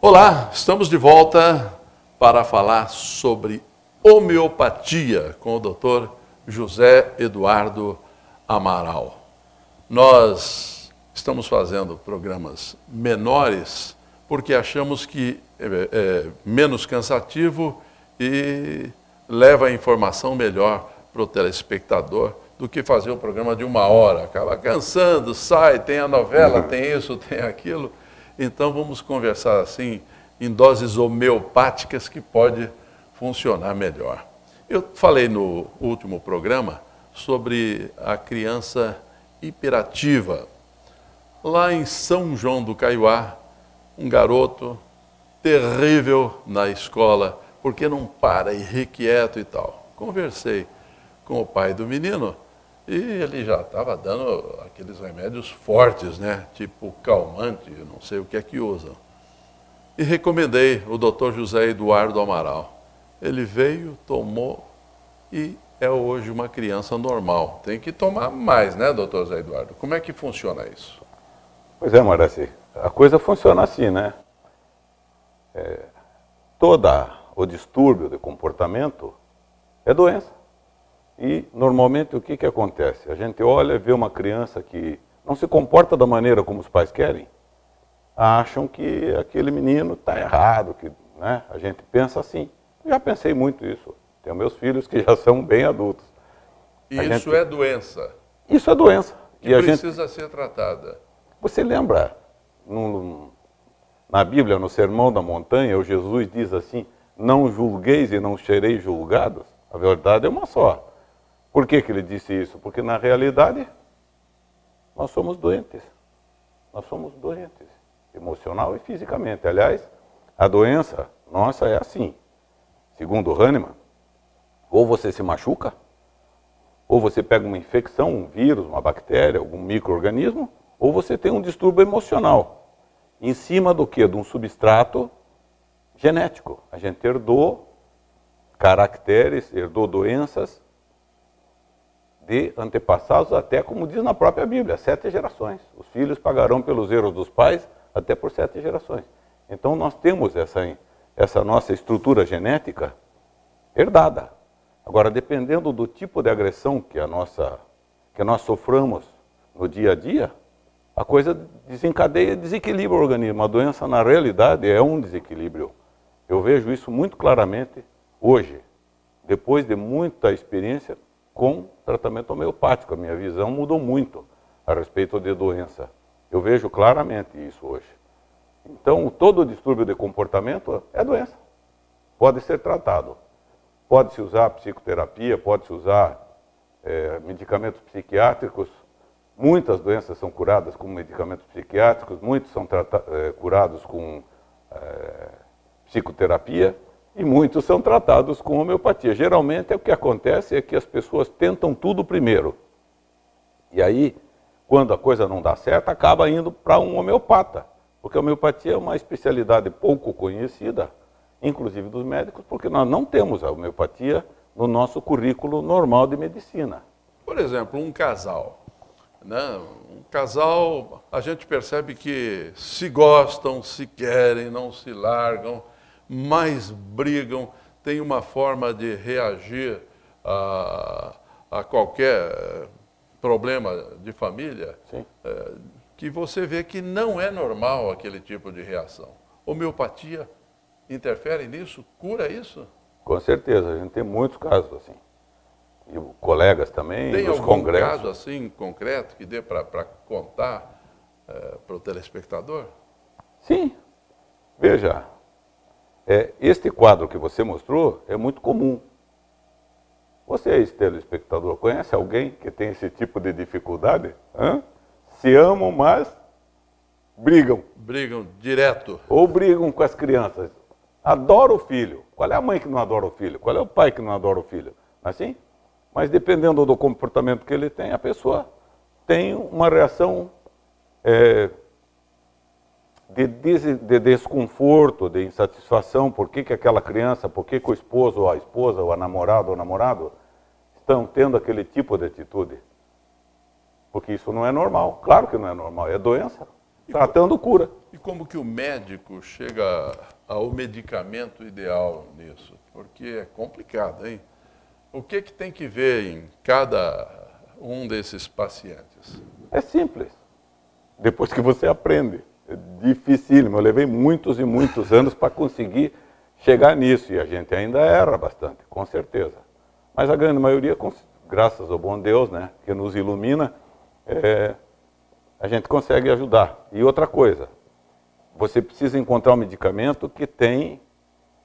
Olá, estamos de volta para falar sobre homeopatia com o Dr. José Eduardo Amaral. Nós estamos fazendo programas menores porque achamos que é menos cansativo e leva a informação melhor para o telespectador do que fazer um programa de 1 hora. Acaba cansando, sai, tem a novela, tem isso, tem aquilo. Então vamos conversar assim em doses homeopáticas que pode funcionar melhor. Eu falei no último programa sobre a criança hiperativa. Lá em São João do Caiuá, um garoto terrível na escola, porque não para, irrequieto e tal. Conversei com o pai do menino e ele já estava dando aqueles remédios fortes, né? Tipo calmante, não sei o que é que usam. E recomendei o Dr. José Eduardo Amaral. Ele veio, tomou e é hoje uma criança normal. Tem que tomar mais, né, Dr. José Eduardo? Como é que funciona isso? Pois é, Maraci. A coisa funciona assim, né? Todo o distúrbio de comportamento é doença. E, normalmente, o que acontece? A gente olha e vê uma criança que não se comporta da maneira como os pais querem, acham que aquele menino está errado, que, né? A gente pensa assim. Já pensei muito isso. Tenho meus filhos que já são bem adultos. Isso é doença? Isso é doença. Que precisa ser tratada. Você lembra, na Bíblia, no Sermão da Montanha, o Jesus diz assim, não julgueis e não sereis julgados? A verdade é uma só. Por que ele disse isso? Porque, na realidade, nós somos doentes. Nós somos doentes, emocional e fisicamente. Aliás, a doença nossa é assim. Segundo Hahnemann, ou você se machuca, ou você pega uma infecção, um vírus, uma bactéria, algum micro-organismo, ou você tem um distúrbio emocional. Em cima do quê? De um substrato genético. A gente herdou caracteres, herdou doenças de antepassados, até como diz na própria Bíblia, 7 gerações. Os filhos pagarão pelos erros dos pais até por 7 gerações. Então nós temos essa nossa estrutura genética herdada. Agora, dependendo do tipo de agressão que nós soframos no dia a dia, a coisa desencadeia e desequilibra o organismo. A doença, na realidade, é um desequilíbrio. Eu vejo isso muito claramente hoje, depois de muita experiência com tratamento homeopático. A minha visão mudou muito a respeito de doença. Eu vejo claramente isso hoje. Então, todo distúrbio de comportamento é doença. Pode ser tratado. Pode-se usar psicoterapia, pode-se usar medicamentos psiquiátricos. Muitas doenças são curadas com medicamentos psiquiátricos, muitos são curados com psicoterapia e muitos são tratados com homeopatia. Geralmente o que acontece é que as pessoas tentam tudo primeiro. E aí, quando a coisa não dá certo, acaba indo para um homeopata. Porque a homeopatia é uma especialidade pouco conhecida, inclusive dos médicos, porque nós não temos a homeopatia no nosso currículo normal de medicina. Por exemplo, um casal. Né? Um casal, a gente percebe que se gostam, se querem, não se largam, mas brigam, tem uma forma de reagir a qualquer problema de família, que você vê que não é normal aquele tipo de reação. Homeopatia interfere nisso? Cura isso? Com certeza, a gente tem muitos casos assim. E colegas também, tem nos algum congressos. Caso assim concreto que dê para contar para o telespectador? Sim. Veja, este quadro que você mostrou é muito comum. Você, telespectador, conhece alguém que tem esse tipo de dificuldade? Se amam, mas brigam. Brigam direto. Ou brigam com as crianças. Adora o filho. Qual é a mãe que não adora o filho? Qual é o pai que não adora o filho? Assim? Mas dependendo do comportamento que ele tem, a pessoa tem uma reação de desconforto, de insatisfação. Por que aquela criança, por que o esposo ou a esposa, ou a namorada ou o namorado estão tendo aquele tipo de atitude? Porque isso não é normal. Claro que não é normal, é doença. Tratando cura. E como que o médico chega ao medicamento ideal nisso? Porque é complicado, hein? O que tem que ver em cada um desses pacientes? É simples. Depois que você aprende. É dificílimo. Eu levei muitos e muitos anos para conseguir chegar nisso. E a gente ainda erra bastante, com certeza. Mas a grande maioria, graças ao bom Deus, né, que nos ilumina, a gente consegue ajudar. E outra coisa, você precisa encontrar um medicamento que tem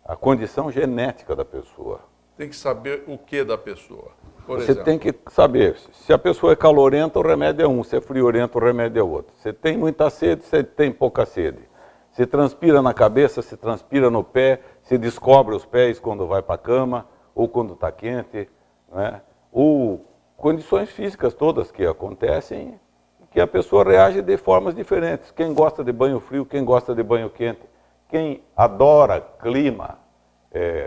a condição genética da pessoa. Tem que saber o que da pessoa. Por Você exemplo, tem que saber, se a pessoa é calorenta, o remédio é um, se é friorento, o remédio é outro. Você tem muita sede, você tem pouca sede. Se transpira na cabeça, se transpira no pé, se descobre os pés quando vai para a cama, ou quando está quente, né? Ou condições físicas todas que acontecem, que a pessoa reage de formas diferentes. Quem gosta de banho frio, quem gosta de banho quente, quem adora clima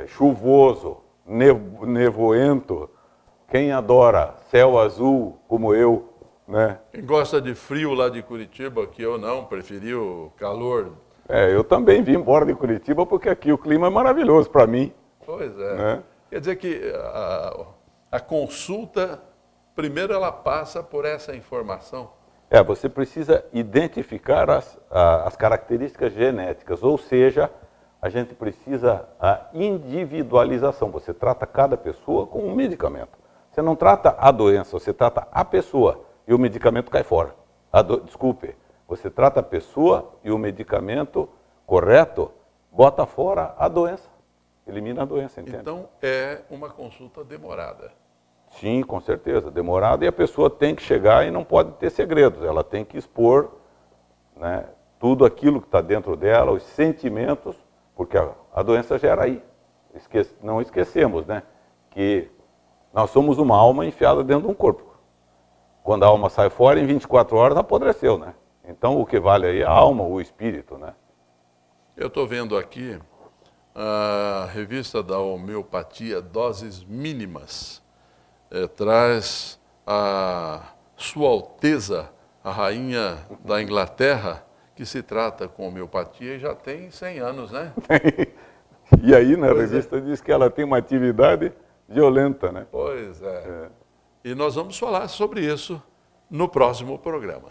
chuvoso, nevoento, quem adora céu azul, como eu, né? quem gosta de frio lá de Curitiba, que eu não, preferi o calor. Eu também vim embora de Curitiba porque aqui o clima é maravilhoso para mim. Pois é. Né? Quer dizer que a consulta, primeiro ela passa por essa informação. Você precisa identificar as características genéticas, ou seja, a gente precisa a individualização. Você trata cada pessoa com um medicamento. Você não trata a doença, você trata a pessoa e o medicamento cai fora. Desculpe, você trata a pessoa e o medicamento correto bota fora a doença, elimina a doença, entende? Então é uma consulta demorada. Sim, com certeza, demorada, e a pessoa tem que chegar e não pode ter segredos, ela tem que expor, né, tudo aquilo que está dentro dela, os sentimentos, porque a doença gera aí. Não esquecemos, né, que nós somos uma alma enfiada dentro de um corpo. Quando a alma sai fora, em 24 horas apodreceu, né? Então o que vale aí é a alma, o espírito, né? Eu estou vendo aqui a revista da homeopatia, Doses Mínimas. Traz a Sua Alteza, a Rainha da Inglaterra, que se trata com homeopatia e já tem 100 anos, né? E aí na revista diz que ela tem uma atividade violenta, né? Pois é. E nós vamos falar sobre isso no próximo programa.